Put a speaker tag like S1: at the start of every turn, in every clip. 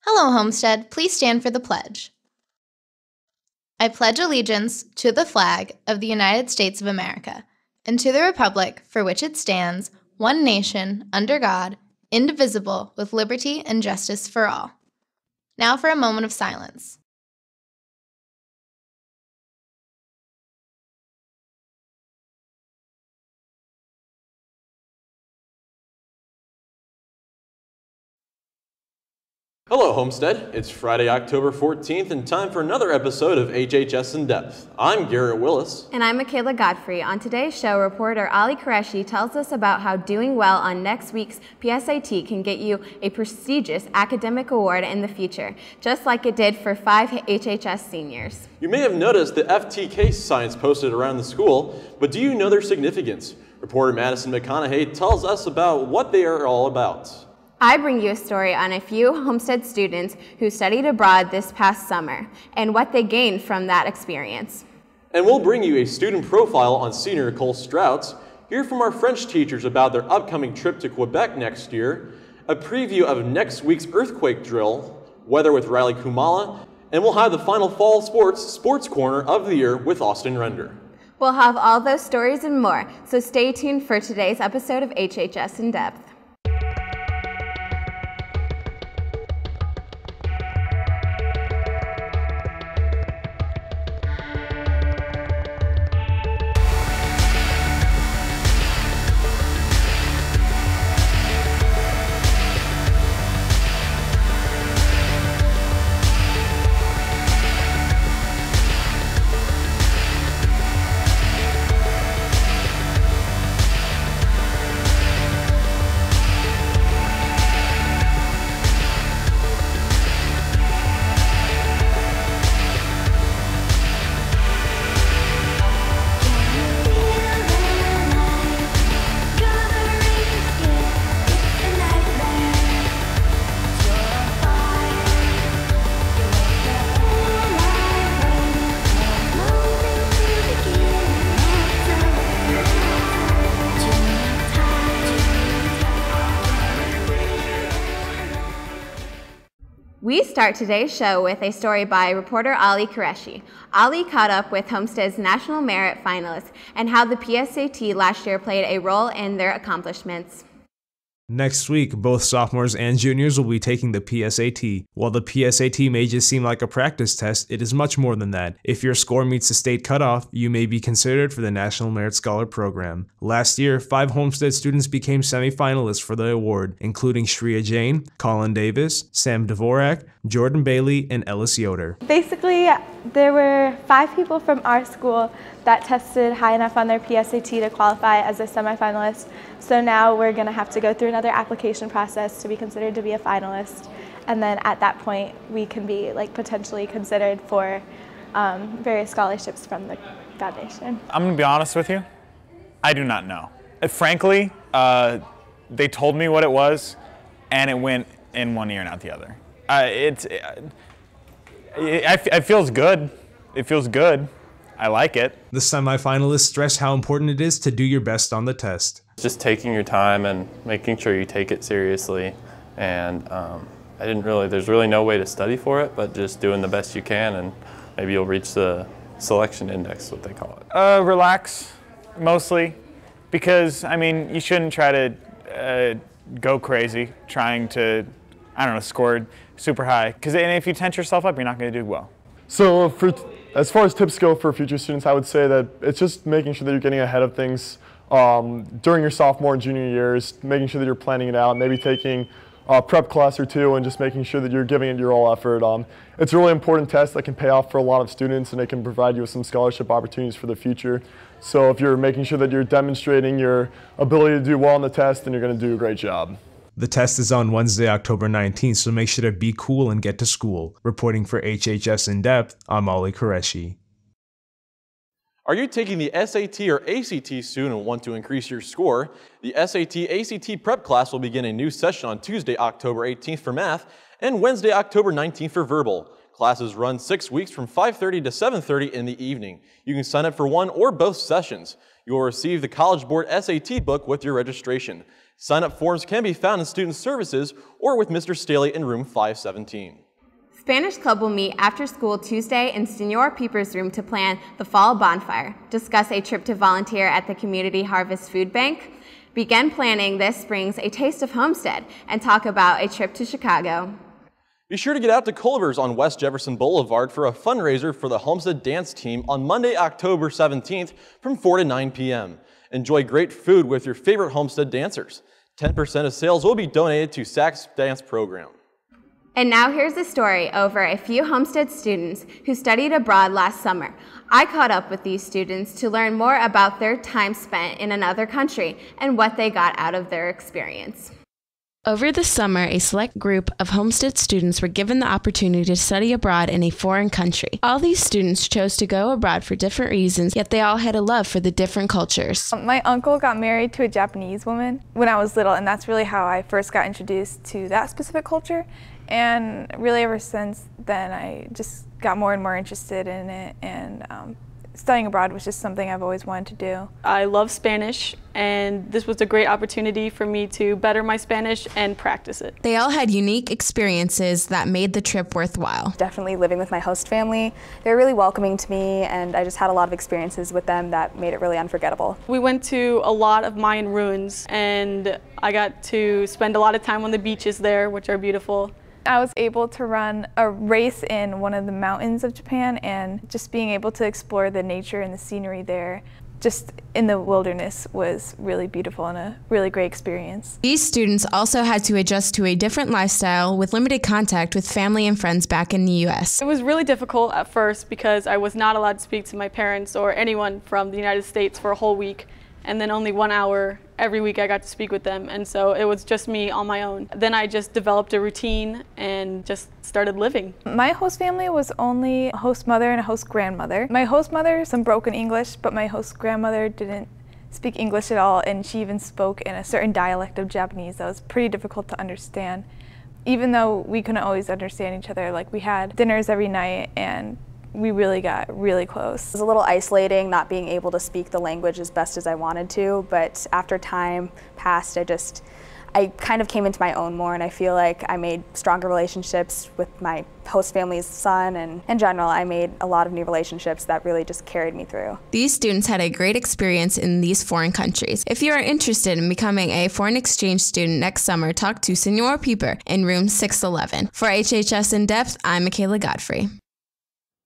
S1: Hello, Homestead. Please stand for the pledge. I pledge allegiance to the flag of the United States of America and to the republic for which it stands, one nation, under God, indivisible, with liberty and justice for all. Now for a moment of silence.
S2: Hello, Homestead. It's Friday, October 14th, and time for another episode of HHS In Depth. I'm Garrett Willis.
S3: And I'm Michaela Godfrey. On today's show, reporter Ali Qureshi tells us about how doing well on next week's PSAT can get you a prestigious academic award in the future, just like it did for 5 HHS seniors.
S2: You may have noticed the FTK signs posted around the school, but do you know their significance? Reporter Madison McConaughey tells us about what they are all about.
S3: I bring you a story on a few Homestead students who studied abroad this past summer and what they gained from that experience.
S2: And we'll bring you a student profile on senior Nicole Strouts, hear from our French teachers about their upcoming trip to Quebec next year, a preview of next week's earthquake drill, weather with Riley Kumala, and we'll have the final fall sports corner of the year with Austin Render.
S3: We'll have all those stories and more, so stay tuned for today's episode of HHS In Depth. We start today's show with a story by reporter Ali Qureshi. Ali caught up with Homestead's National Merit finalists and how the PSAT last year played a role in their accomplishments.
S4: Next week, both sophomores and juniors will be taking the PSAT. While the PSAT may just seem like a practice test, it is much more than that. If your score meets the state cutoff, you may be considered for the National Merit Scholar Program. Last year, 5 Homestead students became semi-finalists for the award, including Shreya Jain, Colin Davis, Sam Dvorak, Jordan Bailey, and Ellis Yoder.
S5: Basically, there were 5 people from our school that tested high enough on their PSAT to qualify as a semifinalist. So now we're going to have to go through another application process to be considered to be a finalist. And then at that point, we can be potentially considered for various scholarships from the foundation. I'm
S6: going to be honest with you. I do not know. Frankly, they told me what it was, and it went in one ear and out the other. It feels good. It feels good. I like it. The
S4: semifinalists stress how important it is to do your best on the test.
S7: Just taking your time and making sure you take it seriously. And there's really no way to study for it, but just doing the best you can, and maybe you'll reach the selection index, what they call it.
S6: Relax, mostly, because, you shouldn't try to go crazy trying to, score super high. Because if you tense yourself up, you're not going to do well.
S8: So as far as tips go for future students, I would say that it's just making sure that you're getting ahead of things during your sophomore and junior years, making sure that you're planning it out, maybe taking a prep class or 2 and just making sure that you're giving it your all effort. It's a really important test that can pay off for a lot of students, and it can provide you with some scholarship opportunities for the future. So if you're making sure that you're demonstrating your ability to do well on the test, then you're going to do a great job.
S4: The test is on Wednesday, October 19th, so make sure to be cool and get to school. Reporting for HHS In Depth, I'm Ali Qureshi.
S2: Are you taking the SAT or ACT soon and want to increase your score? The SAT-ACT prep class will begin a new session on Tuesday, October 18th for math and Wednesday, October 19th for verbal. Classes run 6 weeks from 5:30 to 7:30 in the evening. You can sign up for one or both sessions. You will receive the College Board SAT book with your registration. Sign-up forms can be found in Student Services or with Mr. Staley in room 517.
S3: Spanish Club will meet after school Tuesday in Senor Peeper's room to plan the fall bonfire, discuss a trip to volunteer at the Community Harvest Food Bank, begin planning this spring's A Taste of Homestead, and talk about a trip to Chicago.
S2: Be sure to get out to Culver's on West Jefferson Boulevard for a fundraiser for the Homestead Dance Team on Monday, October 17th from 4 to 9 p.m. Enjoy great food with your favorite Homestead dancers. 10% of sales will be donated to SAC's dance program.
S3: And now here's a story over a few Homestead students who studied abroad last summer. I caught up with these students to learn more about their time spent in another country and what they got out of their experience.
S9: Over the summer, a select group of Homestead students were given the opportunity to study abroad in a foreign country. All these students chose to go abroad for different reasons, yet they all had a love for the different cultures.
S5: My uncle got married to a Japanese woman when I was little, and that's really how I first got introduced to that specific culture. And really ever since then, I just got more and more interested in it, and studying abroad was just something I've always wanted to do.
S10: I love Spanish, and this was a great opportunity for me to better my Spanish and practice it.
S9: They all had unique experiences that made the trip worthwhile.
S11: Definitely living with my host family. They were really welcoming to me, and I just had a lot of experiences with them that made it really unforgettable.
S10: We went to a lot of Mayan ruins, and I got to spend a lot of time on the beaches there, which are beautiful.
S5: I was able to run a race in one of the mountains of Japan, and just being able to explore the nature and the scenery there, just in the wilderness, was really beautiful and a really great experience.
S9: These students also had to adjust to a different lifestyle with limited contact with family and friends back in the U.S.
S10: It was really difficult at first because I was not allowed to speak to my parents or anyone from the United States for a whole week. And then only 1 hour every week I got to speak with them, and so it was just me on my own. Then I just developed a routine and just started living.
S5: My host family was only a host mother and a host grandmother. My host mother, some broken English, but my host grandmother didn't speak English at all, and she even spoke in a certain dialect of Japanese that was pretty difficult to understand. Even though we couldn't always understand each other, like we had dinners every night, and we really got really close.
S11: It was a little isolating not being able to speak the language as best as I wanted to, but after time passed, I kind of came into my own more, and I feel like I made stronger relationships with my host family's son, and in general I made a lot of new relationships that really just carried me through.
S9: These students had a great experience in these foreign countries. If you are interested in becoming a foreign exchange student next summer, talk to Senor Pieper in room 611. For HHS In Depth, I'm Michaela Godfrey.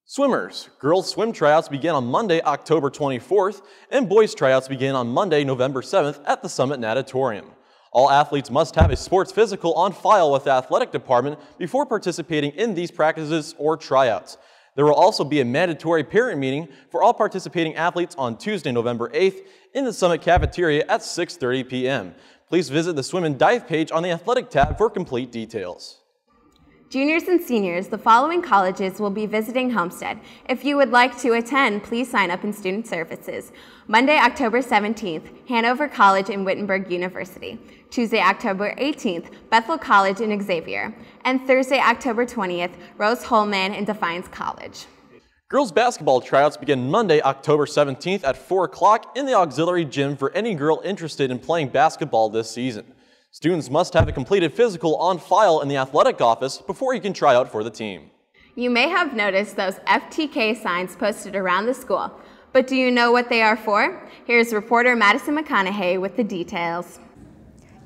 S2: Swimmers. Girls swim tryouts begin on Monday, October 24th, and boys tryouts begin on Monday, November 7th at the Summit Natatorium. All athletes must have a sports physical on file with the athletic department before participating in these practices or tryouts. There will also be a mandatory parent meeting for all participating athletes on Tuesday, November 8th in the Summit cafeteria at 6:30 p.m. Please visit the Swim and Dive page on the Athletic tab for complete details.
S3: Juniors and seniors, the following colleges will be visiting Homestead. If you would like to attend, please sign up in Student Services. Monday, October 17th, Hanover College and Wittenberg University. Tuesday, October 18th, Bethel College and Xavier. And Thursday, October 20th, Rose Holman and Defiance College.
S2: Girls basketball tryouts begin Monday, October 17th at 4 o'clock in the auxiliary gym for any girl interested in playing basketball this season. Students must have a completed physical on file in the athletic office before you can try out for the team.
S3: You may have noticed those FTK signs posted around the school, but do you know what they are for? Here's reporter Madison McConaughey with the details.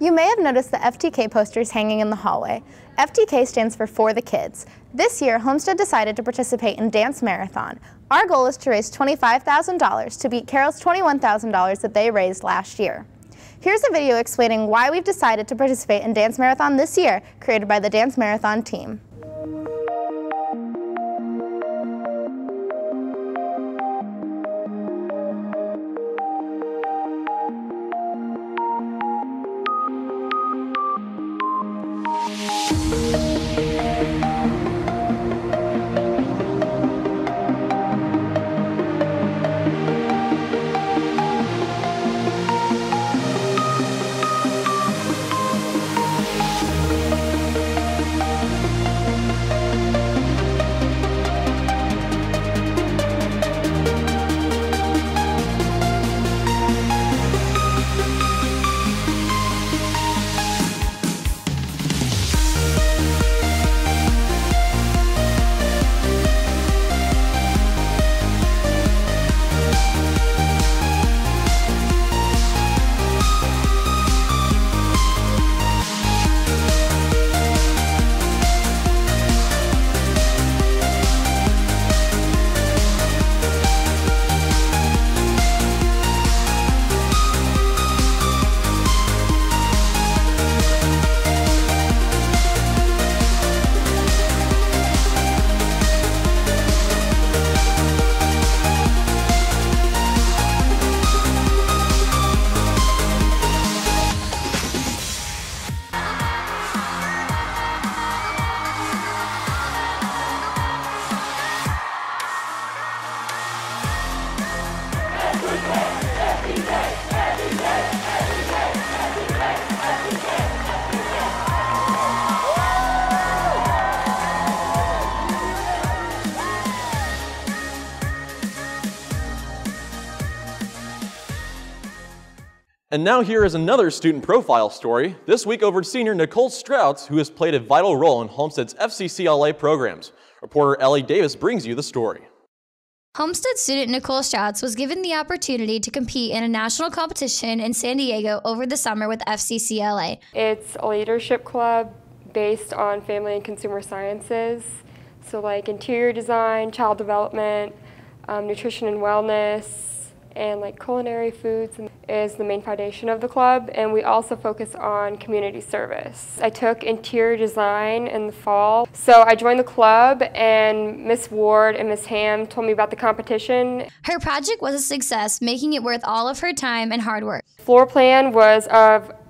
S1: You may have noticed the FTK posters hanging in the hallway. FTK stands for the Kids. This year, Homestead decided to participate in Dance Marathon. Our goal is to raise $25,000 to beat Carol's $21,000 that they raised last year. Here's a video explaining why we've decided to participate in Dance Marathon this year, created by the Dance Marathon team.
S2: And now here is another student profile story, this week over to senior Nicole Strouts, who has played a vital role in Homestead's FCCLA programs. Reporter Ellie Davis brings you the story.
S12: Homestead student Nicole Strouts was given the opportunity to compete in a national competition in San Diego over the summer with FCCLA.
S13: It's a leadership club based on family and consumer sciences, so like interior design, child development, nutrition and wellness, and like culinary foods is the main foundation of the club, and we also focus on community service. I took interior design in the fall, so I joined the club, and Miss Ward and Miss Ham told me about the competition.
S12: Her project was a success, making it worth all of her time and hard work.
S13: Floor plan was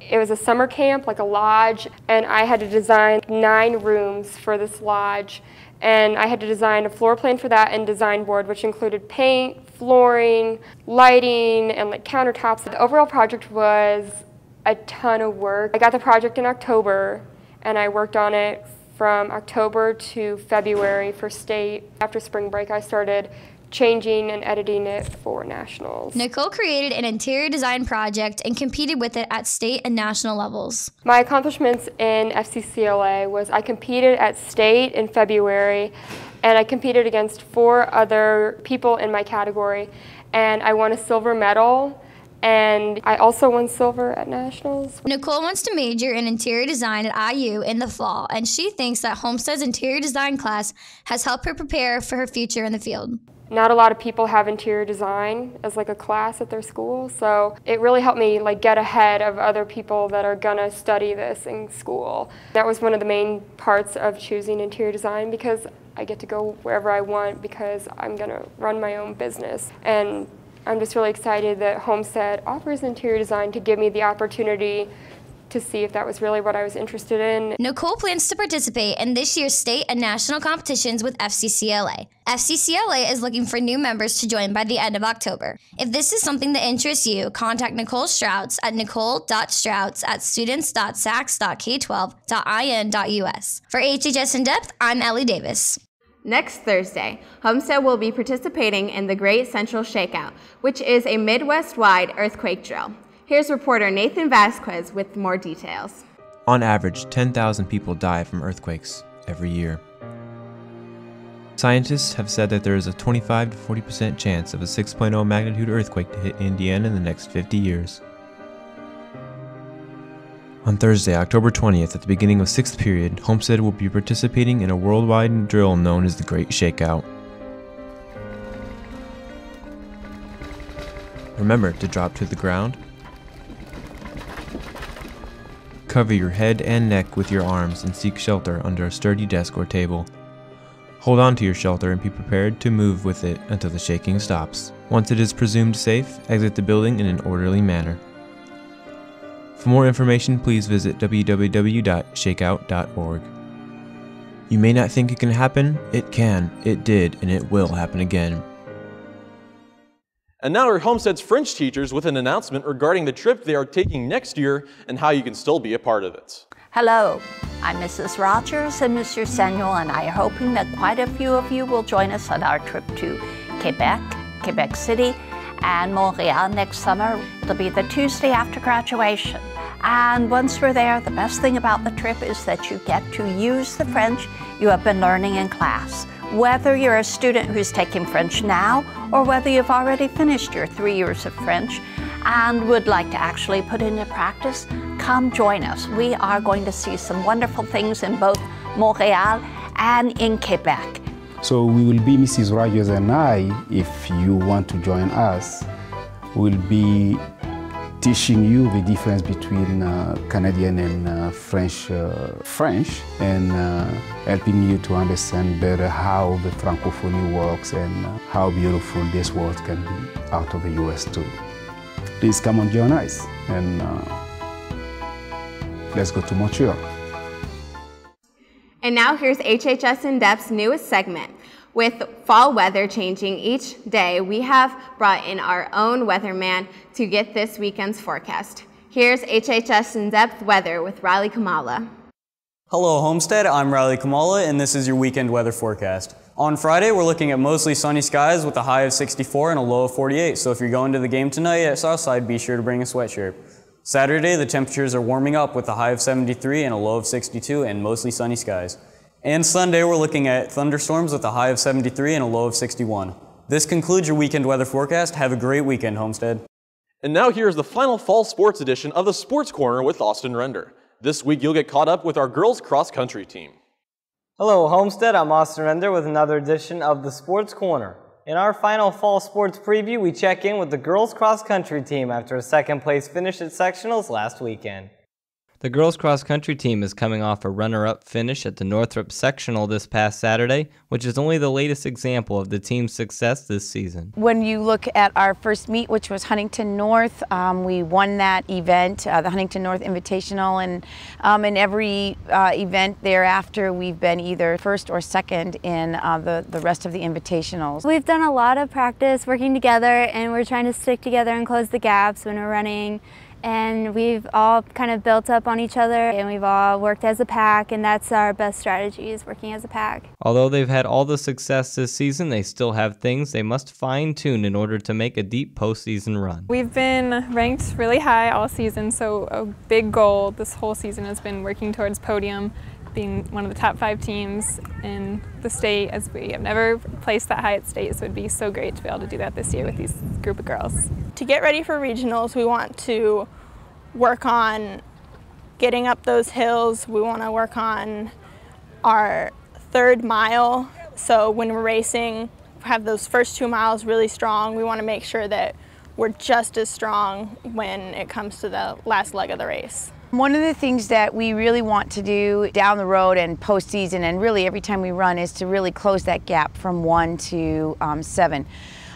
S13: it was a summer camp, like a lodge, and I had to design 9 rooms for this lodge. And I had to design a floor plan for that and design board, which included paint, flooring, lighting, and like countertops. The overall project was a ton of work. I got the project in October, and I worked on it from October to February for state. After spring break, I started changing and editing it for nationals.
S12: Nicole created an interior design project and competed with it at state and national levels.
S13: My accomplishments in FCCLA was I competed at state in February, and I competed against 4 other people in my category, and I won a silver medal, and I also won silver at nationals.
S12: Nicole wants to major in interior design at IU in the fall, and she thinks that Homestead's interior design class has helped her prepare for her future in the field.
S13: Not a lot of people have interior design as like a class at their school, so it really helped me like get ahead of other people that are gonna study this in school. That was one of the main parts of choosing interior design, because I get to go wherever I want because I'm gonna run my own business. And I'm just really excited that Homestead offers interior design to give me the opportunity to see if that was really what I was interested in.
S12: Nicole plans to participate in this year's state and national competitions with FCCLA. FCCLA is looking for new members to join by the end of October. If this is something that interests you, contact Nicole Strouts at nicole.strouts@students.sacs.k12.in.us. For HHS In Depth, I'm Ellie Davis.
S3: Next Thursday, Homestead will be participating in the Great Central Shakeout, which is a Midwest-wide earthquake drill. Here's reporter Nathan Vasquez with more details.
S14: On average, 10,000 people die from earthquakes every year. Scientists have said that there is a 25 to 40% chance of a 6.0 magnitude earthquake to hit Indiana in the next 50 years. On Thursday, October 20th, at the beginning of 6th period, Homestead will be participating in a worldwide drill known as the Great Shakeout. Remember to drop to the ground. Cover your head and neck with your arms and seek shelter under a sturdy desk or table. Hold on to your shelter and be prepared to move with it until the shaking stops. Once it is presumed safe, exit the building in an orderly manner. For more information, please visit www.shakeout.org. You may not think it can happen. It can, it did, and it will happen again.
S2: And now our Homestead's French teachers with an announcement regarding the trip they are taking next year and how you can still be a part of it.
S15: Hello, I'm Mrs. Rogers, and Mr. Samuel and I are hoping that quite a few of you will join us on our trip to Quebec, Quebec City, and Montreal next summer. It'll be the Tuesday after graduation. And once we're there, the best thing about the trip is that you get to use the French you have been learning in class. Whether you're a student who's taking French now, or whether you've already finished your 3 years of French and would like to actually put into practice, come join us. We are going to see some wonderful things in both Montreal and in Quebec.
S16: So we will be, Mrs. Rogers and I, if you want to join us, will be teaching you the difference between Canadian and French, and helping you to understand better how the Francophonie works and how beautiful this world can be out of the US too. Please come and join us, and let's go to Montreal.
S3: And now here's HHS In Depth's newest segment. With fall weather changing each day, we have brought in our own weatherman to get this weekend's forecast. Here's HHS In Depth weather with Riley Kamala.
S17: Hello Homestead, I'm Riley Kamala, and this is your weekend weather forecast. On Friday, we're looking at mostly sunny skies with a high of 64 and a low of 48. So if you're going to the game tonight at Southside, be sure to bring a sweatshirt. Saturday, the temperatures are warming up with a high of 73 and a low of 62 and mostly sunny skies. And Sunday, we're looking at thunderstorms with a high of 73 and a low of 61. This concludes your weekend weather forecast. Have a great weekend, Homestead.
S2: And now here's the final fall sports edition of the Sports Corner with Austin Render. This week, you'll get caught up with our girls cross-country team.
S18: Hello, Homestead. I'm Austin Render with another edition of the Sports Corner. In our final fall sports preview, we check in with the girls cross-country team after a second-place finish at sectionals last weekend.
S19: The girls cross-country team is coming off a runner-up finish at the Northrop Sectional this past Saturday, which is only the latest example of the team's success this season.
S20: When you look at our first meet, which was Huntington North, we won that event, the Huntington North Invitational, and in every event thereafter, we've been either first or second in the rest of the invitationals.
S21: We've done a lot of practice working together, and we're trying to stick together and close the gaps when we're running. And we've all kind of built up on each other, and we've all worked as a pack, and that's our best strategy, is working as a pack.
S19: Although they've had all the success this season, they still have things they must fine-tune in order to make a deep postseason run.
S22: We've been ranked really high all season, so a big goal this whole season has been working towards podium, being one of the top 5 teams in the state, as we have never placed that high at state, so it'd be so great to be able to do that this year with these group of girls.
S23: To get ready for regionals, we want to work on getting up those hills. We want to work on our 3rd mile, so when we're racing, have those first 2 miles really strong. We want to make sure that we're just as strong when it comes to the last leg of the race.
S20: One of the things that we really want to do down the road and postseason, and really every time we run, is to really close that gap from 1 to 7.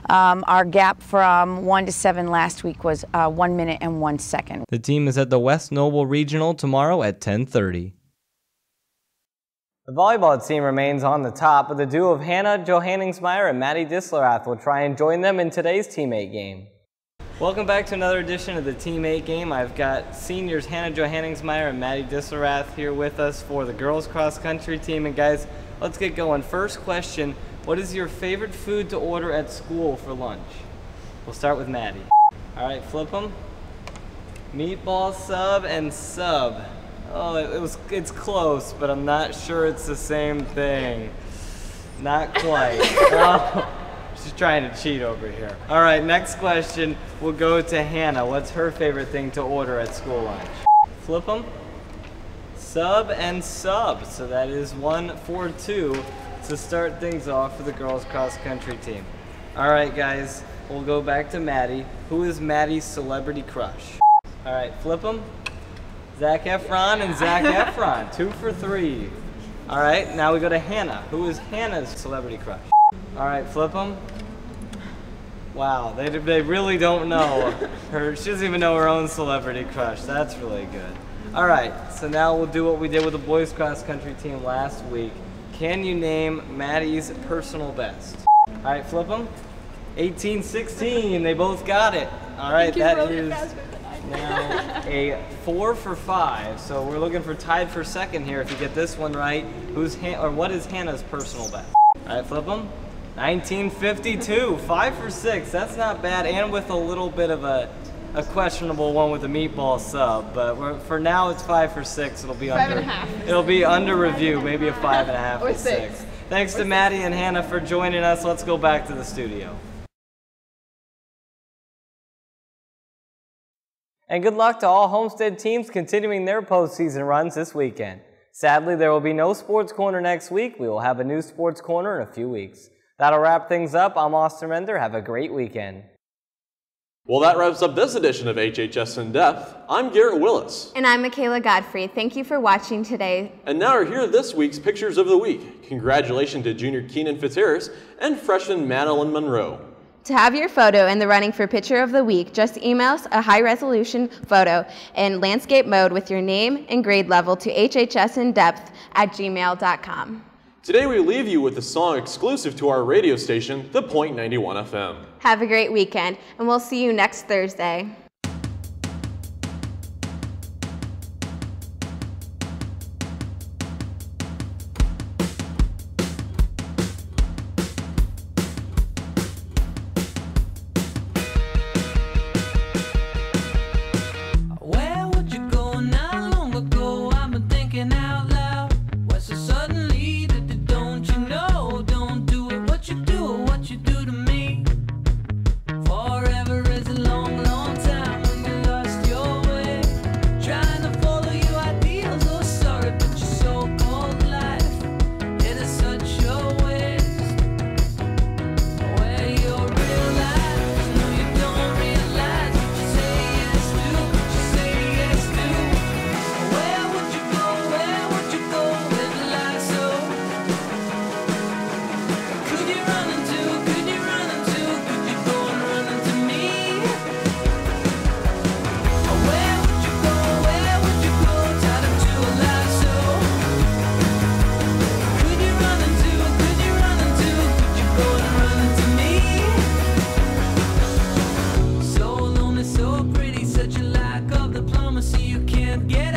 S20: Our gap from 1 to 7 last week was 1 minute and 1 second.
S19: The team is at the West Noble Regional tomorrow at 10:30.
S18: The volleyball team remains on the top, but the duo of Hannah Johanningsmeyer and Maddie Dislerath will try and join them in today's teammate game. Welcome back to another edition of the teammate game. I've got seniors Hannah Johanningsmeyer and Maddie Dislerath here with us for the girls cross country team. And guys, let's get going. First question, what is your favorite food to order at school for lunch? We'll start with Maddie. All right, flip them. Meatball sub and sub. Oh, it's close, but I'm not sure it's the same thing. Not quite. She's trying to cheat over here. All right, next question. We'll go to Hannah. What's her favorite thing to order at school lunch? Flip them. Sub and sub. So that is 1 for 2 to start things off for the girls cross country team. All right, guys, we'll go back to Maddie. Who is Maddie's celebrity crush? All right, flip them. Zac Efron and Zac Efron. 2 for 3. All right, now we go to Hannah. Who is Hannah's celebrity crush? All right, flip them. Wow, they really don't know her. She doesn't even know her own celebrity crush. That's really good. All right, so now we'll do what we did with the boys cross country team last week. Can you name Maddie's personal best? All right, flip them. 1816, they both got it. All right, that is now a 4 for 5. So we're looking for tied for second here. If you get this one right, what is Hannah's personal best? All right, flip them. 1952, 5 for 6. That's not bad, and with a little bit of a questionable one with a meatball sub. But for now, it's 5 for 6. It'll be
S22: 5.5.
S2: It'll be under review, maybe a 5.5
S22: or
S2: 6. Thanks to Maddie and Hannah for joining us. Let's go back to the studio.
S18: And good luck to all Homestead teams continuing their postseason runs this weekend. Sadly, there will be no Sports Corner next week. We will have a new Sports Corner in a few weeks. That'll wrap things up. I'm Austin Render. Have a great weekend.
S2: Well, that wraps up this edition of HHS In Depth. I'm Garrett Willis.
S3: And I'm Michaela Godfrey. Thank you for watching today.
S2: And now are here this week's Pictures of the Week. Congratulations to junior Keenan Fitzharris and freshman Madeline Monroe.
S3: To have your photo in the running for Picture of the Week, just email us a high-resolution photo in landscape mode with your name and grade level to hhsindepth@gmail.com.
S2: Today we leave you with a song exclusive to our radio station, The Point 91 FM.
S3: Have a great weekend, and we'll see you next Thursday.
S6: can't get